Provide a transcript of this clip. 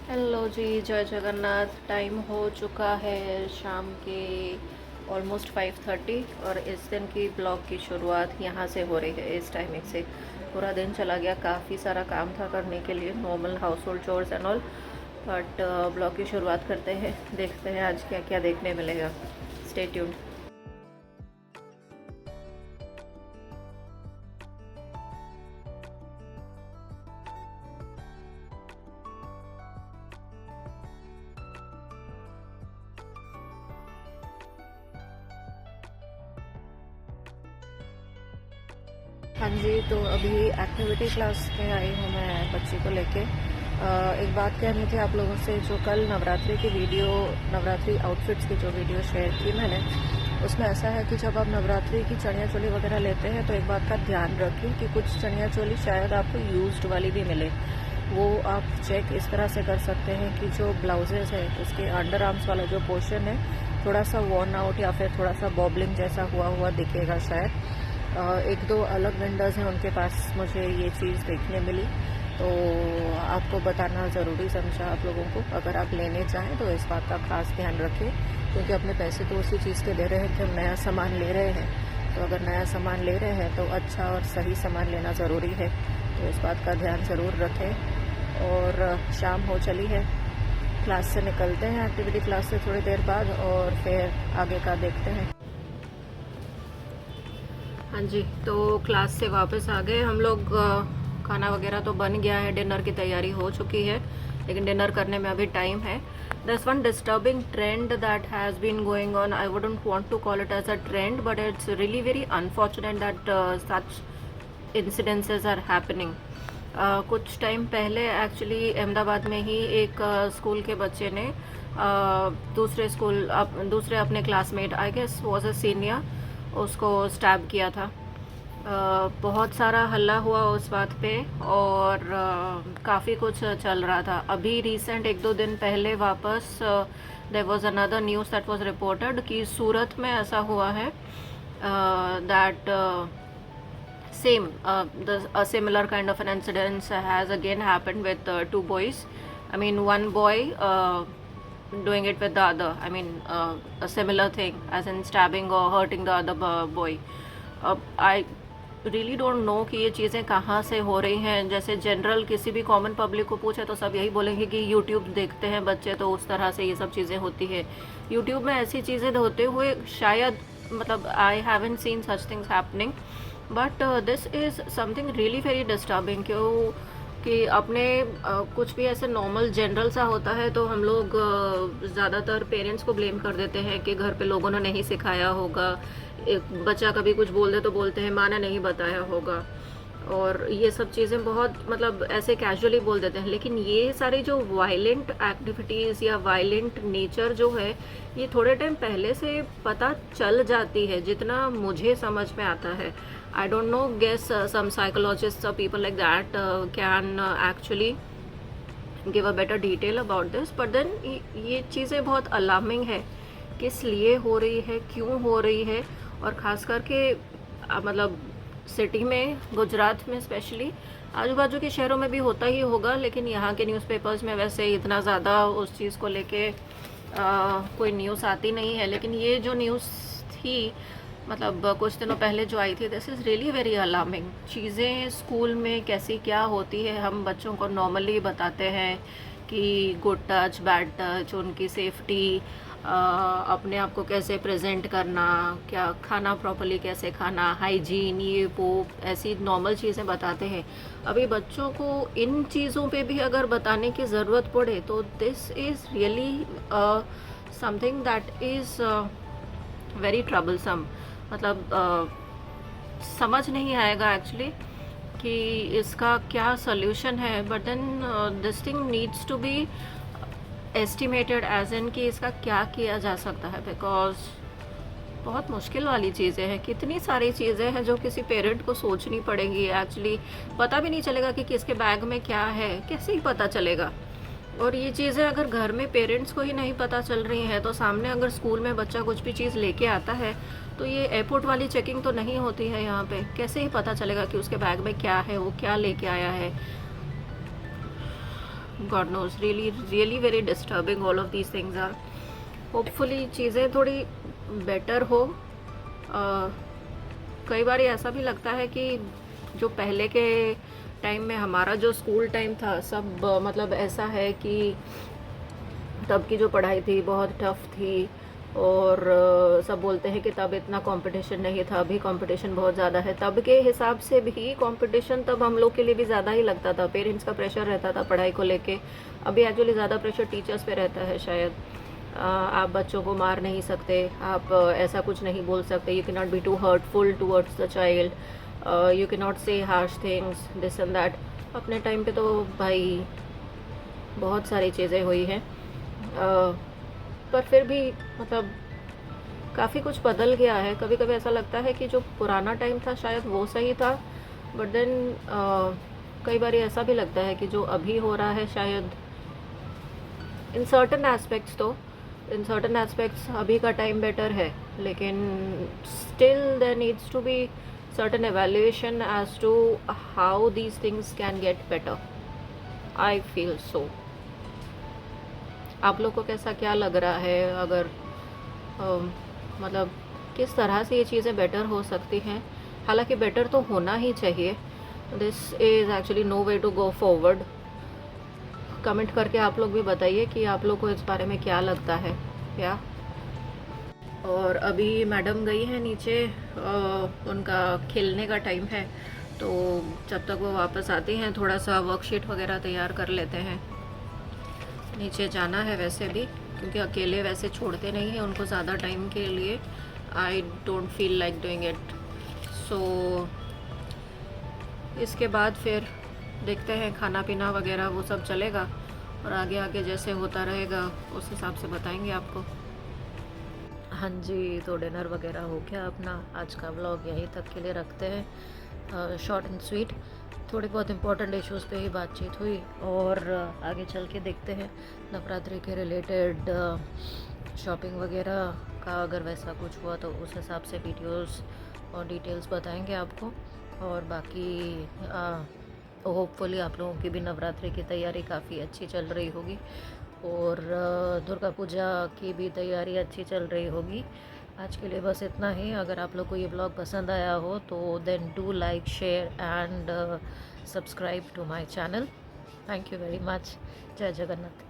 Hello जी, जय Jagannath. Time हो चुका है शाम के ऑलमोस्ट 5:30 और इस दिन की ब्लॉग की शुरुआत यहाँ से हो रही है। इस टाइमिंग से पूरा दिन चला गया, काफ़ी सारा काम था करने के लिए, normal house hold chores and all. But blog की शुरुआत करते हैं, देखते हैं आज क्या क्या देखने मिलेगा। Stay tuned. हाँ जी, तो अभी एक्टिविटी क्लास में आई हूँ मैं बच्ची को लेके। एक बात कहनी थी आप लोगों से, जो कल नवरात्रि की वीडियो, नवरात्रि आउटफिट्स की जो वीडियो शेयर की मैंने, उसमें ऐसा है कि जब आप नवरात्रि की चनिया चोली वगैरह लेते हैं तो एक बात का ध्यान रखें कि कुछ चनिया चोली शायद आपको यूज्ड वाली भी मिले। वो आप चेक इस तरह से कर सकते हैं कि जो ब्लाउजेज़ है उसके अंडर आर्म्स वाला जो पोर्शन है थोड़ा सा वॉर्न आउट या फिर थोड़ा सा बॉबलिंग जैसा हुआ हुआ दिखेगा शायद। एक दो अलग वेंडर्स हैं, उनके पास मुझे ये चीज़ देखने मिली, तो आपको बताना ज़रूरी समझा आप लोगों को। अगर आप लेने चाहें तो इस बात का खास ध्यान रखें, क्योंकि अपने पैसे तो उसी चीज़ के दे रहे हैं कि हम नया सामान ले रहे हैं। तो अगर नया सामान ले रहे हैं तो अच्छा और सही सामान लेना ज़रूरी है, तो इस बात का ध्यान ज़रूर रखें। और शाम हो चली है, क्लास से निकलते हैं, एक्टिविटी क्लास से थोड़ी देर बाद, और फिर आगे का देखते हैं। हाँ जी, तो क्लास से वापस आ गए हम लोग। खाना वगैरह तो बन गया है, डिनर की तैयारी हो चुकी है, लेकिन डिनर करने में अभी टाइम है। There's one disturbing trend that has been going on. I wouldn't want to call it as a trend, but it's really very unfortunate that such incidences are happening. कुछ टाइम पहले actually Ahmedabad में ही एक school के बच्चे ने दूसरे अपने classmate, I guess was a senior, उसको स्टैब किया था। बहुत सारा हल्ला हुआ उस बात पे, और काफ़ी कुछ चल रहा था। अभी रिसेंट एक दो दिन पहले वापस there was another news that was reported कि सूरत में ऐसा हुआ है, that same a similar kind of an incident has again happened with two boys. I mean, one boy doing it with the other. I mean, a similar thing as in stabbing or hurting the other boy. I really don't know कि ये चीज़ें कहाँ से हो रही हैं। जैसे general किसी भी कॉमन पब्लिक को पूछे तो सब यही बोलेंगे कि यूट्यूब देखते हैं बच्चे, तो उस तरह से ये सब चीज़ें होती है। यूट्यूब में ऐसी चीज़ें होते हुए शायद, मतलब I haven't seen such things happening, but this is something really very disturbing. क्यों कि अपने कुछ भी ऐसे नॉर्मल जनरल सा होता है तो हम लोग ज़्यादातर पेरेंट्स को ब्लेम कर देते हैं कि घर पे लोगों ने नहीं सिखाया होगा। एक बच्चा कभी कुछ बोल दे तो बोलते हैं माँ ने नहीं बताया होगा, और ये सब चीज़ें बहुत मतलब ऐसे कैजुअली बोल देते हैं। लेकिन ये सारी जो वायलेंट एक्टिविटीज़ या वायलेंट नेचर जो है, ये थोड़े टाइम पहले से पता चल जाती है, जितना मुझे समझ में आता है। I don't know, guess some psychologist और people like that can actually give a better detail about this, but then ये चीज़ें बहुत अलार्मिंग है। किस लिए हो रही है, क्यों हो रही है, और ख़ास करके मतलब सिटी में, गुजरात में स्पेशली, आजू बाजू के शहरों में भी होता ही होगा, लेकिन यहाँ के न्यूज़पेपर्स में वैसे इतना ज़्यादा उस चीज़ को लेके कोई न्यूज़ आती नहीं है। लेकिन ये जो न्यूज़ थी, मतलब कुछ दिनों पहले जो आई थी, this is really very alarming. चीज़ें स्कूल में कैसी क्या होती है, हम बच्चों को नॉर्मली बताते हैं कि गुड टच, बैड टच, उनकी सेफ्टी, अपने आप को कैसे प्रेजेंट करना, क्या खाना प्रॉपर्ली कैसे खाना, हाइजीन, ये वो ऐसी नॉर्मल चीज़ें बताते हैं। अभी बच्चों को इन चीज़ों पे भी अगर बताने की ज़रूरत पड़े तो this is really something that is very troublesome. मतलब समझ नहीं आएगा एक्चुअली कि इसका क्या सोल्यूशन है, but then this thing needs to be estimated as in कि इसका क्या किया जा सकता है, बिकॉज बहुत मुश्किल वाली चीज़ें हैं। कितनी सारी चीज़ें हैं जो किसी पेरेंट को सोचनी पड़ेंगी। एक्चुअली पता भी नहीं चलेगा कि किसके बैग में क्या है, कैसे ही पता चलेगा। और ये चीज़ें अगर घर में पेरेंट्स को ही नहीं पता चल रही हैं, तो सामने अगर स्कूल में बच्चा कुछ भी चीज़ लेके आता है तो ये एयरपोर्ट वाली चेकिंग तो नहीं होती है यहाँ पे, कैसे ही पता चलेगा कि उसके बैग में क्या है, वो क्या लेके आया है। God knows, really really very disturbing all of these things are. Hopefully चीज़ें थोड़ी बेटर हो। कई बार ऐसा भी लगता है कि जो पहले के टाइम में हमारा जो स्कूल टाइम था सब मतलब ऐसा है कि तब की जो पढ़ाई थी बहुत टफ थी, और सब बोलते हैं कि तब इतना कंपटीशन नहीं था, अभी कंपटीशन बहुत ज़्यादा है। तब के हिसाब से भी कंपटीशन तब हम लोग के लिए भी ज़्यादा ही लगता था, पेरेंट्स का प्रेशर रहता था पढ़ाई को लेके। अभी एक्चुअली ज़्यादा प्रेशर टीचर्स पे रहता है शायद। आप बच्चों को मार नहीं सकते, आप ऐसा कुछ नहीं बोल सकते, you can not be too hurtful towards the child, you can not say harsh things this and that. अपने टाइम पे तो भाई बहुत सारी चीज़ें हुई हैं, पर फिर भी मतलब काफ़ी कुछ बदल गया है। कभी कभी ऐसा लगता है कि जो पुराना टाइम था शायद वो सही था, बट देन कई बार ऐसा भी लगता है कि जो अभी हो रहा है शायद इन सर्टन एस्पेक्ट्स, तो इन सर्टन एस्पेक्ट्स अभी का टाइम बेटर है, लेकिन still there needs to be certain evaluation as to how these things can get better, I feel so. आप लोग को कैसा क्या लग रहा है? अगर मतलब किस तरह से ये चीज़ें बेटर हो सकती हैं? हालांकि बेटर तो होना ही चाहिए, this is actually no way to go forward. Comment करके आप लोग भी बताइए कि आप लोग को इस बारे में क्या लगता है क्या। और अभी मैडम गई है नीचे, उनका खेलने का टाइम है, तो जब तक वो वापस आती हैं थोड़ा सा वर्कशीट वगैरह तैयार कर लेते हैं। नीचे जाना है वैसे भी, क्योंकि अकेले वैसे छोड़ते नहीं हैं उनको ज़्यादा टाइम के लिए। I don't feel like doing it. So इसके बाद फिर देखते हैं, खाना पीना वगैरह वो सब चलेगा, और आगे आगे जैसे होता रहेगा उस हिसाब से बताएंगे आपको। हाँ जी, तो डिनर वगैरह हो गया अपना। आज का व्लॉग यहीं तक के लिए रखते हैं, शॉर्ट एंड स्वीट। थोड़ी बहुत इम्पोर्टेंट इश्यूज़ पे ही बातचीत हुई, और आगे चल के देखते हैं नवरात्रि के रिलेटेड शॉपिंग वगैरह का अगर वैसा कुछ हुआ तो उस हिसाब से वीडियोस और डिटेल्स बताएंगे आपको। और बाकी होपफुली आप लोगों की भी नवरात्रि की तैयारी काफ़ी अच्छी चल रही होगी, और दुर्गा पूजा की भी तैयारी अच्छी चल रही होगी। आज के लिए बस इतना ही। अगर आप लोग को ये ब्लॉग पसंद आया हो तो then do like, share and subscribe to my channel. Thank you very much. Jai Jagannath.